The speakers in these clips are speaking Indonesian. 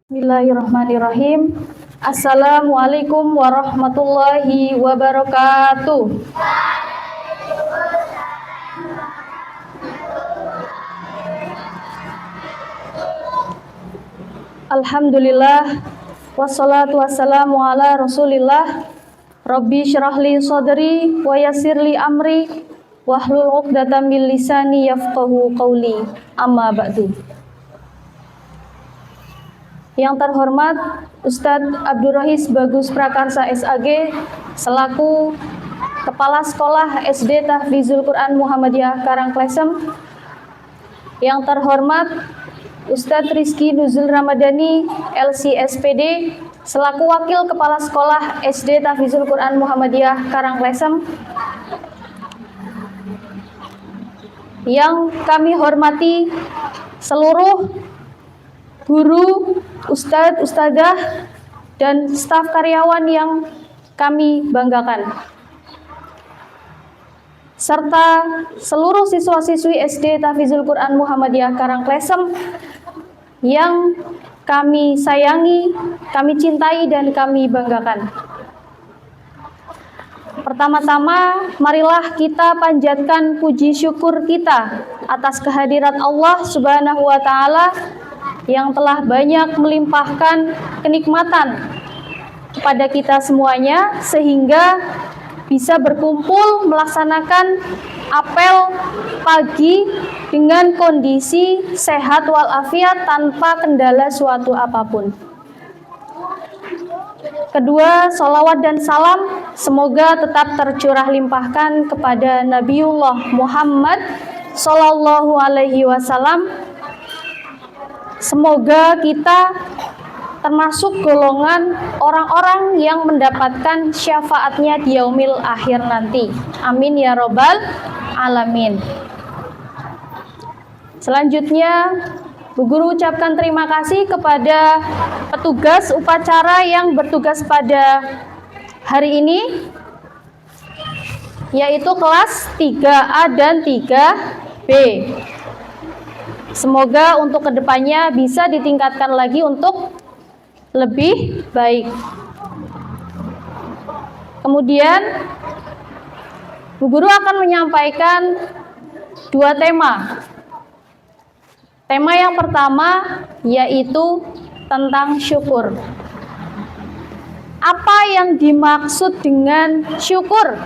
Bismillahirrahmanirrahim. Assalamualaikum warahmatullahi wabarakatuh. Alhamdulillah, wassalatu wassalamu ala rasulillah. Rabbi syrahli sadri wa yassirli amri wahlul 'uqdatam min lisani yafqahu qawli. Amma ba'du. Yang terhormat Ustadz Abdurrahis Bagus Prakarsa SAG selaku Kepala Sekolah SD Tahfizul Quran Muhammadiyah Karangklesem. Yang terhormat Ustadz Rizky Nuzul Ramadhani LCSPD selaku Wakil Kepala Sekolah SD Tahfizul Quran Muhammadiyah Karangklesem. Yang kami hormati seluruh guru, ustadz, ustadzah, dan staf karyawan yang kami banggakan, serta seluruh siswa-siswi SD Tahfizul Quran Muhammadiyah Karangklesem yang kami sayangi, kami cintai, dan kami banggakan. Pertama-tama, marilah kita panjatkan puji syukur kita atas kehadirat Allah Subhanahu wa Ta'ala yang telah banyak melimpahkan kenikmatan kepada kita semuanya sehingga bisa berkumpul melaksanakan apel pagi dengan kondisi sehat walafiat tanpa kendala suatu apapun. Kedua, sholawat dan salam semoga tetap tercurah limpahkan kepada Nabiullah Muhammad Sallallahu Alaihi Wasallam. Semoga kita termasuk golongan orang-orang yang mendapatkan syafaatnya di yaumil akhir nanti. Amin ya robbal alamin. Selanjutnya, Bu Guru ucapkan terima kasih kepada petugas upacara yang bertugas pada hari ini, yaitu kelas 3A dan 3B. Semoga untuk kedepannya bisa ditingkatkan lagi untuk lebih baik. Kemudian, Bu Guru akan menyampaikan dua tema. Tema yang pertama yaitu tentang syukur. Apa yang dimaksud dengan syukur?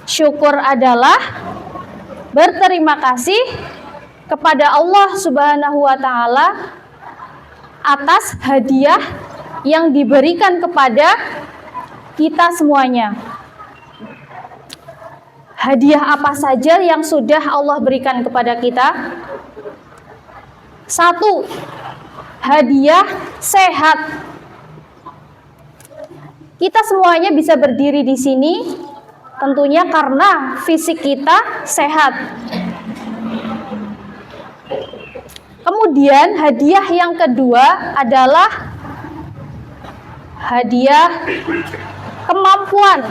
Syukur adalah berterima kasih kepada Allah Subhanahu wa Ta'ala atas hadiah yang diberikan kepada kita semuanya. Hadiah apa saja yang sudah Allah berikan kepada kita? Satu, hadiah sehat. Kita semuanya bisa berdiri di sini tentunya karena fisik kita sehat. Kemudian hadiah yang kedua adalah hadiah kemampuan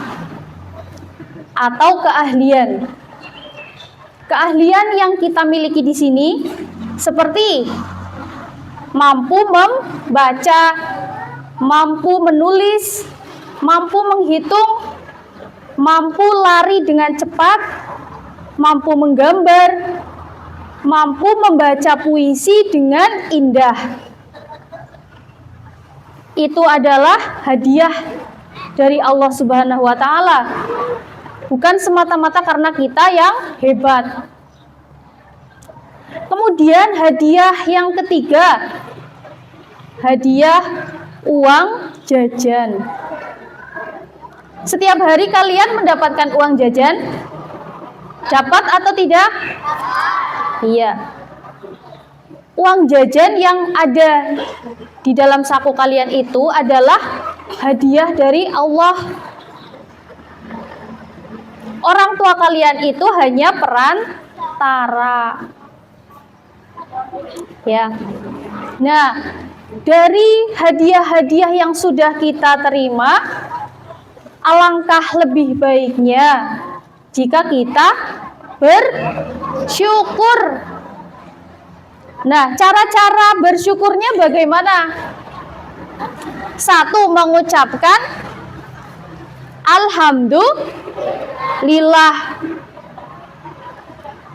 atau keahlian. Keahlian yang kita miliki di sini seperti mampu membaca, mampu menulis, mampu menghitung, mampu lari dengan cepat, mampu menggambar, mampu membaca puisi dengan indah. Itu adalah hadiah dari Allah Subhanahu wa Ta'ala. Bukan semata-mata karena kita yang hebat. Kemudian hadiah yang ketiga, hadiah uang jajan. Setiap hari kalian mendapatkan uang jajan? Dapat atau tidak? Iya. Uang jajan yang ada di dalam saku kalian itu adalah hadiah dari Allah. Orang tua kalian itu hanya perantara. Ya. Nah, dari hadiah-hadiah yang sudah kita terima, alangkah lebih baiknya jika kita bersyukur. Nah, cara-cara bersyukurnya bagaimana? Satu, mengucapkan alhamdulillah.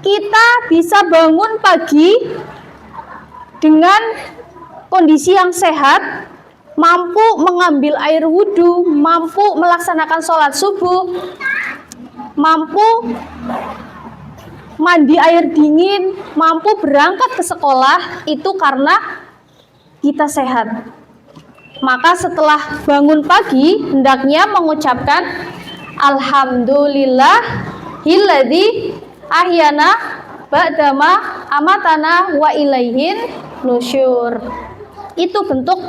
Kita bisa bangun pagi dengan kondisi yang sehat, mampu mengambil air wudhu, mampu melaksanakan sholat subuh, mampu mandi air dingin, mampu berangkat ke sekolah, itu karena kita sehat. Maka setelah bangun pagi, hendaknya mengucapkan alhamdulillahilladzi ahyana ba'dama amatana wa ilaihin nusyur. Itu bentuk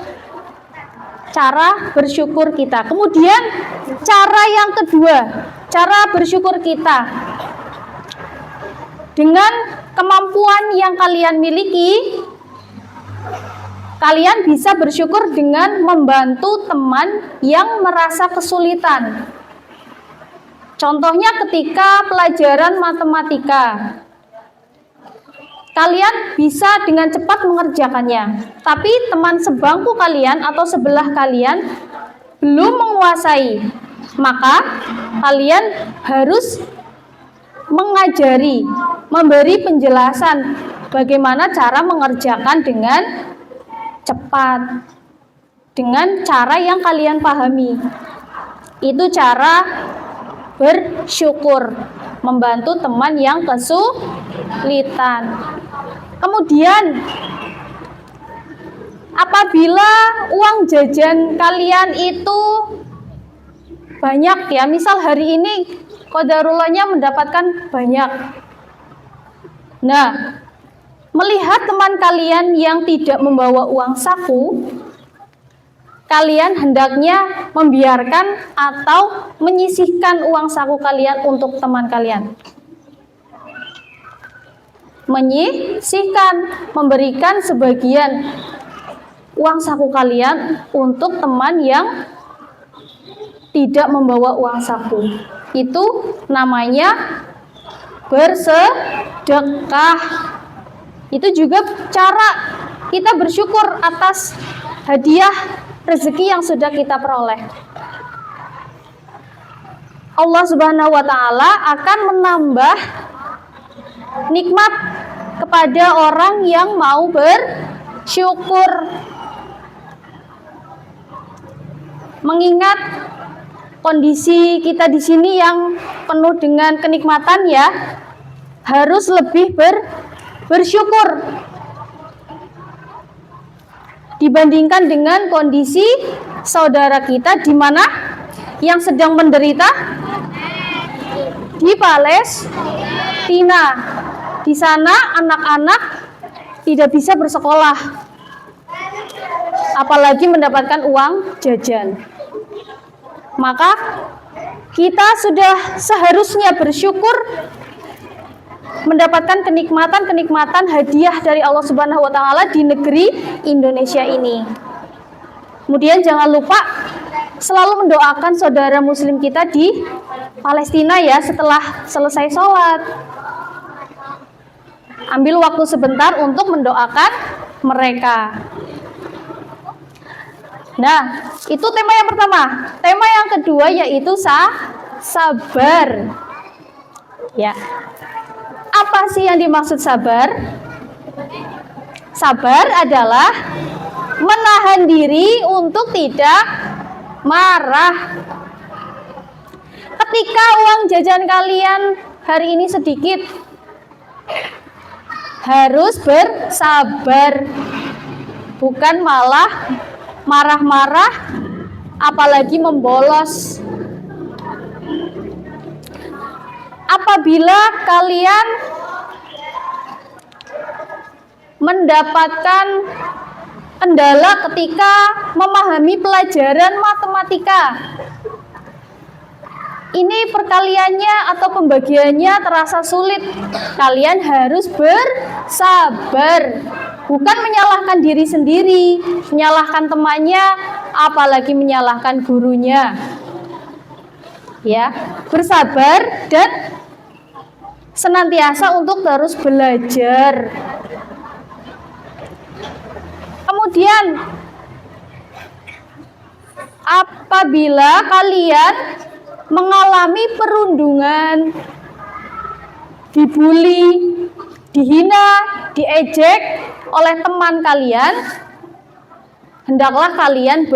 cara bersyukur kita. Kemudian cara yang kedua, cara bersyukur kita dengan kemampuan yang kalian miliki, kalian bisa bersyukur dengan membantu teman yang merasa kesulitan. Contohnya ketika pelajaran matematika, kalian bisa dengan cepat mengerjakannya, tapi teman sebangku kalian atau sebelah kalian belum menguasai, maka kalian harus mengajari, memberi penjelasan bagaimana cara mengerjakan dengan cepat, dengan cara yang kalian pahami. Itu cara bersyukur, membantu teman yang kesulitan. Kemudian apabila uang jajan kalian itu banyak, ya, misal hari ini qadarullahnya mendapatkan banyak. Nah, melihat teman kalian yang tidak membawa uang saku, kalian hendaknya membiarkan atau menyisihkan uang saku kalian untuk teman kalian. Menyisihkan, memberikan sebagian uang saku kalian untuk teman yang tidak membawa uang saku. Itu namanya bersedekah. Itu juga cara kita bersyukur atas hadiah rezeki yang sudah kita peroleh. Allah Subhanahu wa Ta'ala akan menambah nikmat kepada orang yang mau bersyukur. Mengingat kondisi kita di sini yang penuh dengan kenikmatan, ya, harus lebih bersyukur dibandingkan dengan kondisi saudara kita di mana yang sedang menderita di Palestina. Di sana anak-anak tidak bisa bersekolah, apalagi mendapatkan uang jajan. Maka kita sudah seharusnya bersyukur mendapatkan kenikmatan-kenikmatan hadiah dari Allah Subhanahu wa Ta'ala di negeri Indonesia ini. Kemudian jangan lupa selalu mendoakan saudara muslim kita di Palestina, ya, setelah selesai sholat. Ambil waktu sebentar untuk mendoakan mereka. Nah, itu tema yang pertama. Tema yang kedua yaitu sabar. Ya. Apa sih yang dimaksud sabar? Sabar adalah menahan diri untuk tidak marah. Ketika uang jajan kalian hari ini sedikit, harus bersabar, bukan malah marah-marah, apalagi membolos. Apabila kalian mendapatkan kendala ketika memahami pelajaran matematika, ini perkaliannya atau pembagiannya terasa sulit, kalian harus bersabar, bukan menyalahkan diri sendiri, menyalahkan temannya, apalagi menyalahkan gurunya. Ya, bersabar dan senantiasa untuk terus belajar. Kemudian apabila kalian mengalami perundungan, dibully, dihina, diejek oleh teman kalian, hendaklah kalian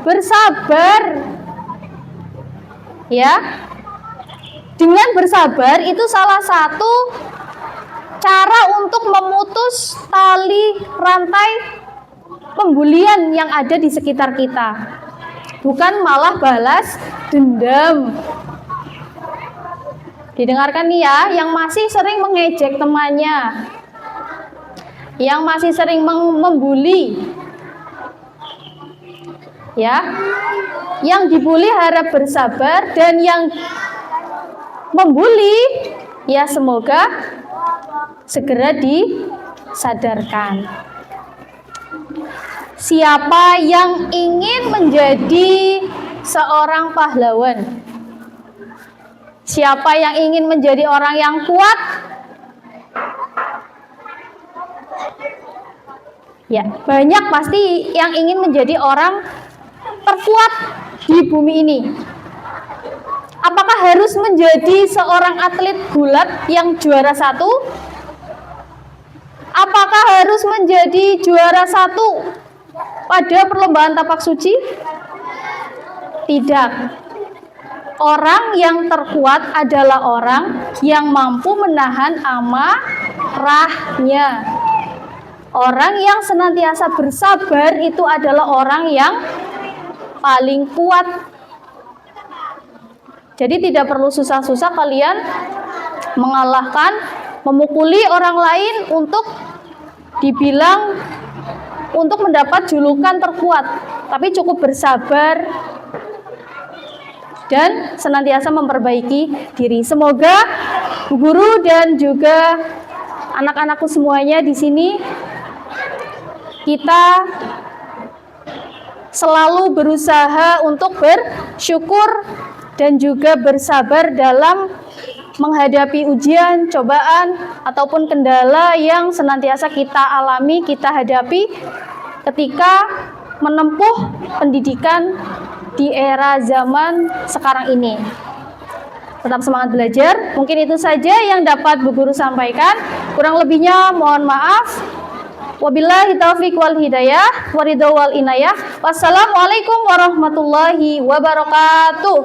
bersabar. Ya. Dengan bersabar itu salah satu cara untuk memutus tali rantai pembulian yang ada di sekitar kita. Bukan malah balas dendam. Didengarkan nih ya, yang masih sering mengejek temannya, yang masih sering membuli, ya, yang dibuli harap bersabar, dan yang membuli ya semoga segera disadarkan. Siapa yang ingin menjadi seorang pahlawan? Siapa yang ingin menjadi orang yang kuat? Ya, banyak pasti yang ingin menjadi orang terkuat di bumi ini. Apakah harus menjadi seorang atlet gulat yang juara 1? Apakah harus menjadi juara 1 pada perlombaan tapak suci? Tidak. Orang yang terkuat adalah orang yang mampu menahan amarahnya. Orang yang senantiasa bersabar itu adalah orang yang paling kuat. Jadi tidak perlu susah-susah kalian mengalahkan, memukuli orang lain untuk dibilang untuk mendapat julukan terkuat. Tapi cukup bersabar dan senantiasa memperbaiki diri. Semoga Bu Guru dan juga anak-anakku semuanya di sini kita selalu berusaha untuk bersyukur dan juga bersabar dalam menghadapi ujian, cobaan, ataupun kendala yang senantiasa kita alami, kita hadapi ketika menempuh pendidikan di era zaman sekarang ini. Tetap semangat belajar. Mungkin itu saja yang dapat Bu Guru sampaikan. Kurang lebihnya mohon maaf. Wabillahi taufiq wal hidayah, waridho wal inayah. Wassalamualaikum warahmatullahi wabarakatuh.